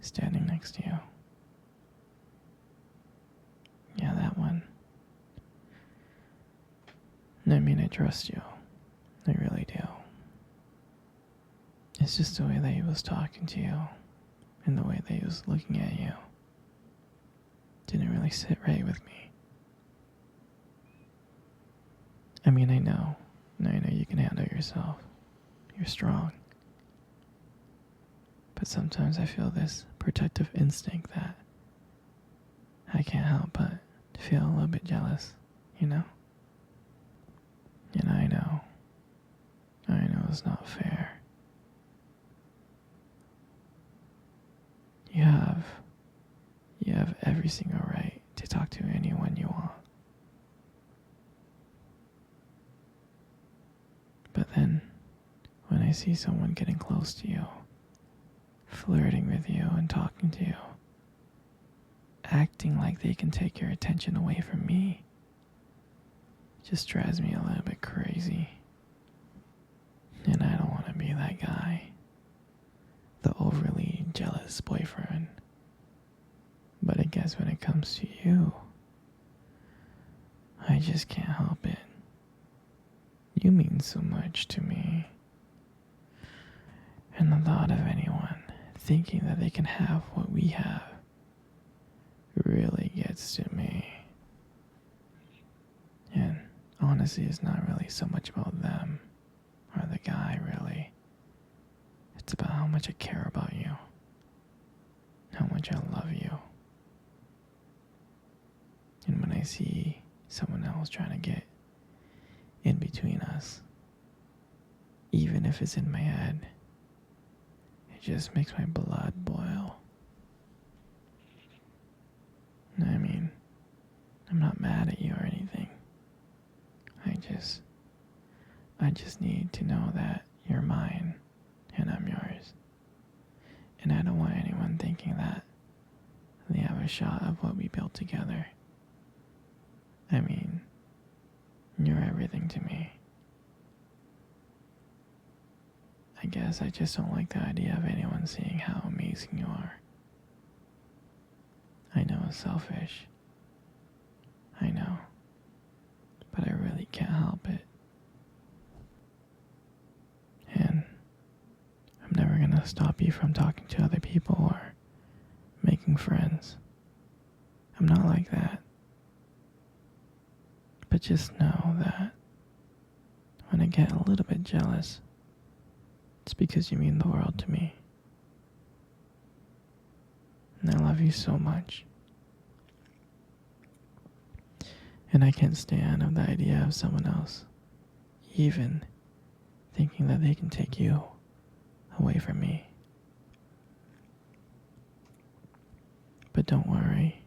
standing next to you. Yeah, that one. I mean, I trust you. I really do. It's just the way that he was talking to you and the way that he was looking at you didn't really sit right with me. I mean, I know you can handle yourself. You're strong. But sometimes I feel this protective instinct that I can't help but feel a little bit jealous, you know? And I know it's not fair. You have every single right to talk to anyone you want. But then, when I see someone getting close to you, flirting with you and talking to you, acting like they can take your attention away from me, it just drives me a little bit crazy. And I don't want to be that guy, the overly jealous boyfriend. But I guess when it comes to you, I just can't help it. You mean so much to me. And the thought of anyone thinking that they can have what we have really gets to me. And honestly, it's not really so much about them or the guy, really. It's about how much I care about you, how much I love you. And when I see someone else trying to get in between us, even if it's in my head, it just makes my blood boil. I mean, I'm not mad at you or anything. I just need to know that you're mine and I'm yours. And I don't want anyone thinking that they have a shot of what we built together. I mean, you're everything to me. I guess I just don't like the idea of anyone seeing how amazing you are. I know it's selfish. I know. But I really can't help it. And I'm never gonna stop you from talking to other people or making friends. I'm not like that. But just know that when I get a little bit jealous, it's because you mean the world to me. And I love you so much. And I can't stand the idea of someone else even thinking that they can take you away from me. But don't worry.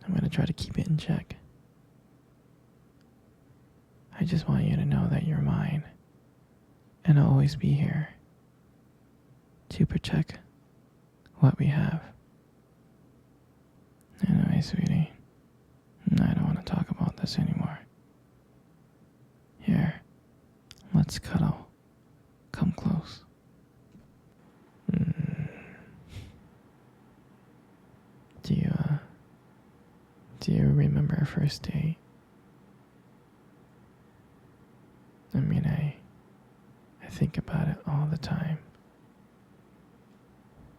I'm going to try to keep it in check. I just want you to know that you're mine. And I'll always be here to protect what we have. Anyway, sweetie, I don't want to talk about this anymore. Here, let's cuddle. Come close. Do you remember our first date? I mean, I think about it all the time.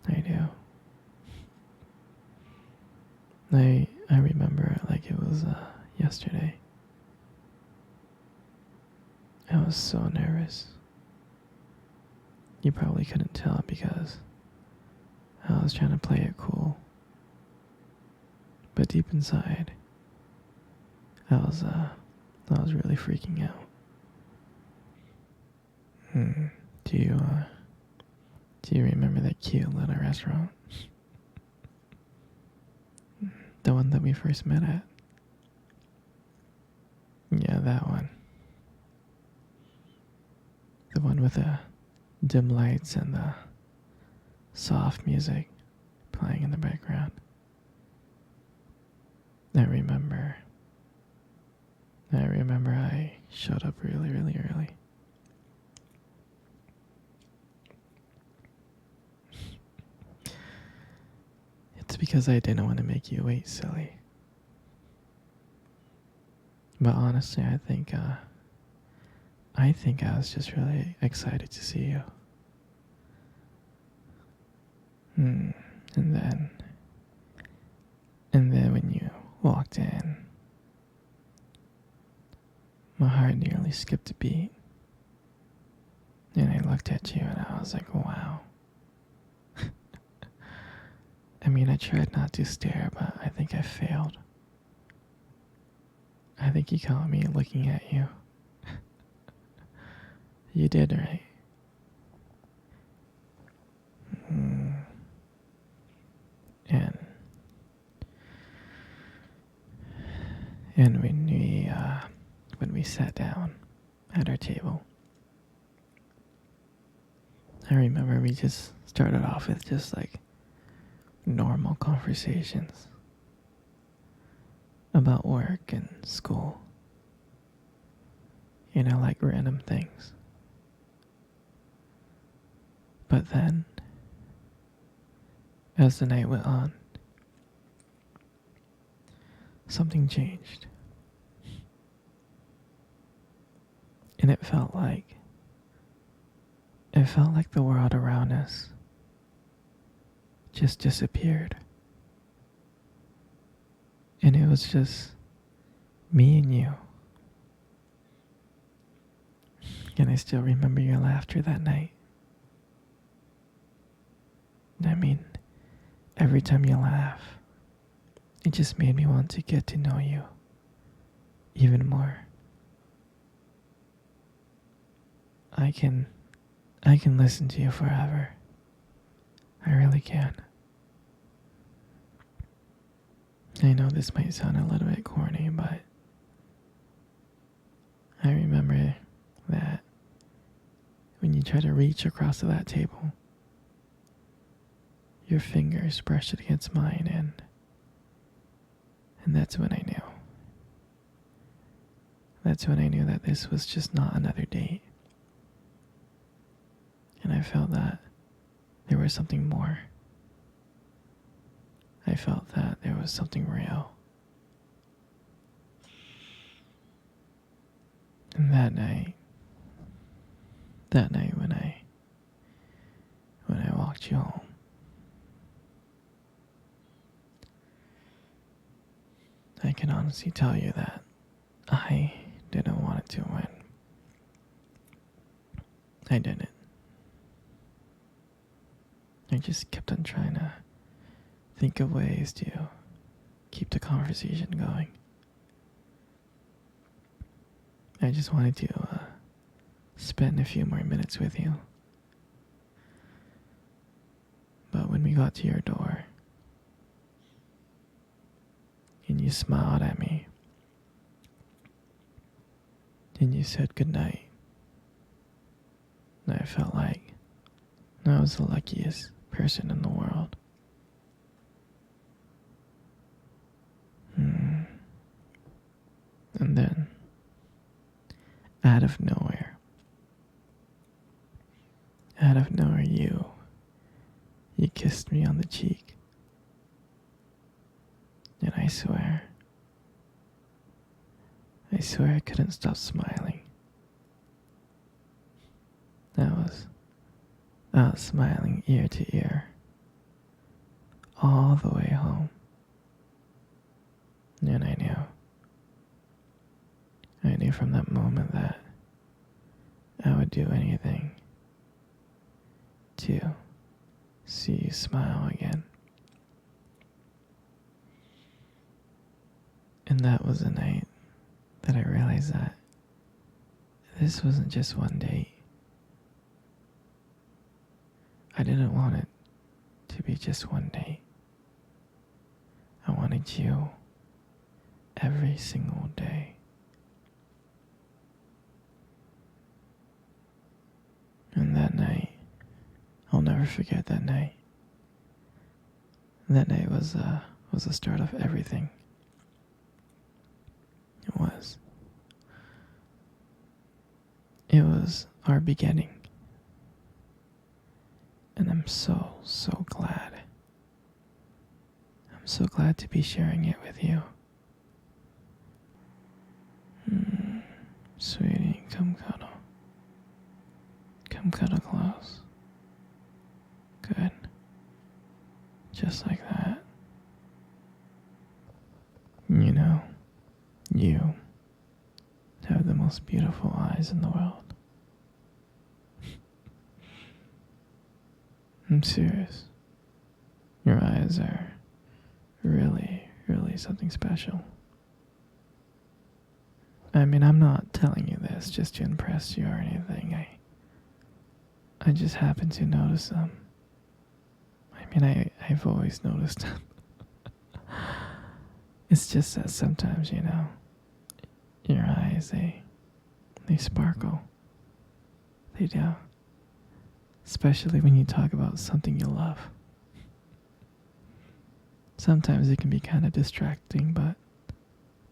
I do. I remember it like it was yesterday. I was so nervous. You probably couldn't tell because I was trying to play it cool. But deep inside, I was really freaking out. Do you remember that cute little restaurant? The one that we first met at? Yeah, that one. The one with the dim lights and the soft music playing in the background. I remember I showed up really, really early. because I didn't want to make you wait, silly. But honestly, I think I was just really excited to see you. Hmm. And then, when you walked in, my heart nearly skipped a beat. And I looked at you and I was like, wow. I mean, I tried not to stare, but I think I failed. I think you caught me looking at you. You did, right? Mm. And when we sat down at our table, I remember we just started off with just like normal conversations about work and school. You know, like random things. But then, as the night went on, something changed. And it felt like the world around us just disappeared. And it was just me and you. And I still remember your laughter that night. I mean, every time you laugh, it just made me want to get to know you even more. I can listen to you forever. I really can. I know this might sound a little bit corny, but I remember that when you try to reach across to that table, your fingers brushed it against mine, and that's when I knew. That's when I knew that this was just not another date. And I felt that there was something more. I felt that there was something real. And that night when I walked you home, I can honestly tell you that I didn't want it to win. I didn't. I just kept on trying to think of ways to keep the conversation going. I just wanted to spend a few more minutes with you. But when we got to your door, and you smiled at me, and you said goodnight, and I felt like I was the luckiest person in the world. And then, out of nowhere, you kissed me on the cheek. And I swear I couldn't stop smiling. I was smiling ear to ear, all the way home. And I knew from that moment that I would do anything to see you smile again. And that was the night that I realized that this wasn't just one date. I didn't want it to be just one date. I wanted you every single day. And that night, I'll never forget that night. That night was the start of everything. It was our beginning. And I'm so glad. so glad to be sharing it with you. Sweetie, come cuddle. Come cuddle close. Good. Just like that. You know, you have the most beautiful eyes in the world. I'm serious. Your eyes are really, really something special. I mean, I'm not telling you this just to impress you or anything. I just happen to notice them. I mean, I've always noticed them. It's just that sometimes, you know, your eyes, they sparkle. They do. Especially when you talk about something you love. Sometimes it can be kind of distracting, but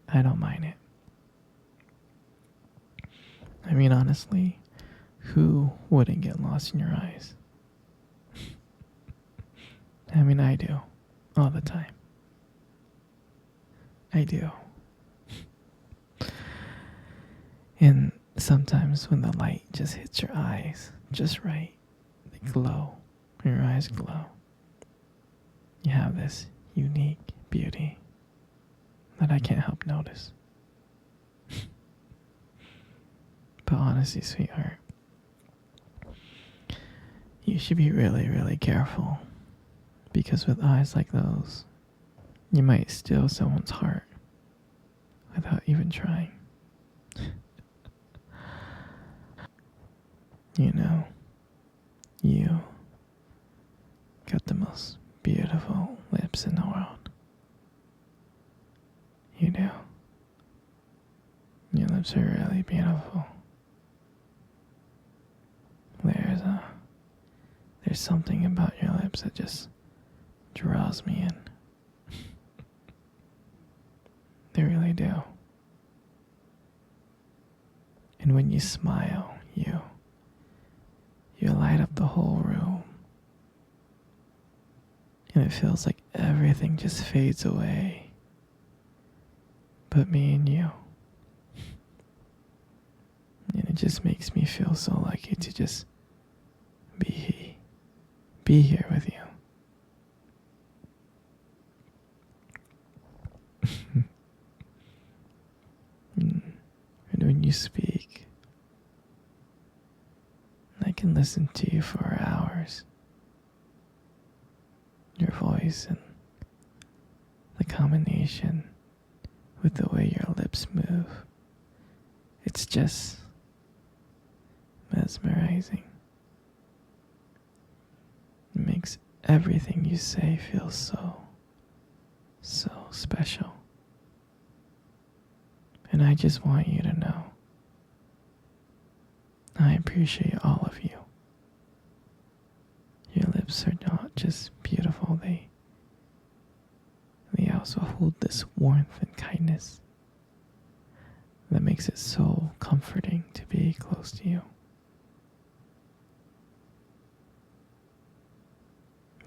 I don't mind it. I mean, honestly, who wouldn't get lost in your eyes? I mean, I do. All the time. I do. And sometimes when the light just hits your eyes just right, they glow. Your eyes glow. You have this unique beauty that I can't help notice. But honestly, sweetheart, you should be really, really careful. Because with eyes like those, you might steal someone's heart without even trying. You know, you got the most beautiful lips in the world. You do. Your lips are really beautiful. There's something about your lips that just draws me in. They really do. And when you smile, you light up the whole room. And it feels like everything just fades away. But me and you. And it just makes me feel so lucky to just be here with you. And when you speak, I can listen to you for hours. Your voice and the combination with the way your lips move. It's just mesmerizing. It makes everything you say feel so special. And I just want you to know I appreciate all of you. Your lips are not just beautiful, they also hold this warmth and kindness that makes it so comforting to be close to you.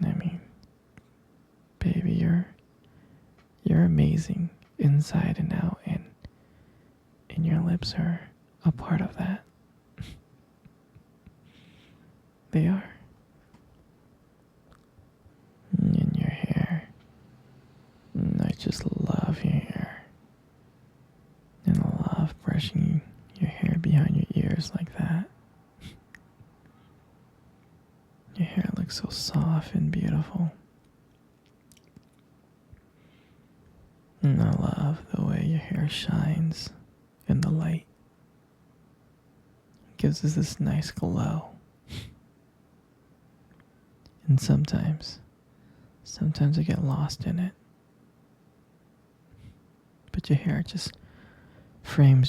I mean, baby, you're amazing inside and out, and your lips are a part of that. They are. And your hair. I just love your hair. And I love brushing your hair behind your ears like that. Your hair looks so soft and beautiful. And I love the way your hair shines in the light. It gives us this nice glow. And sometimes I get lost in it. But your hair just frames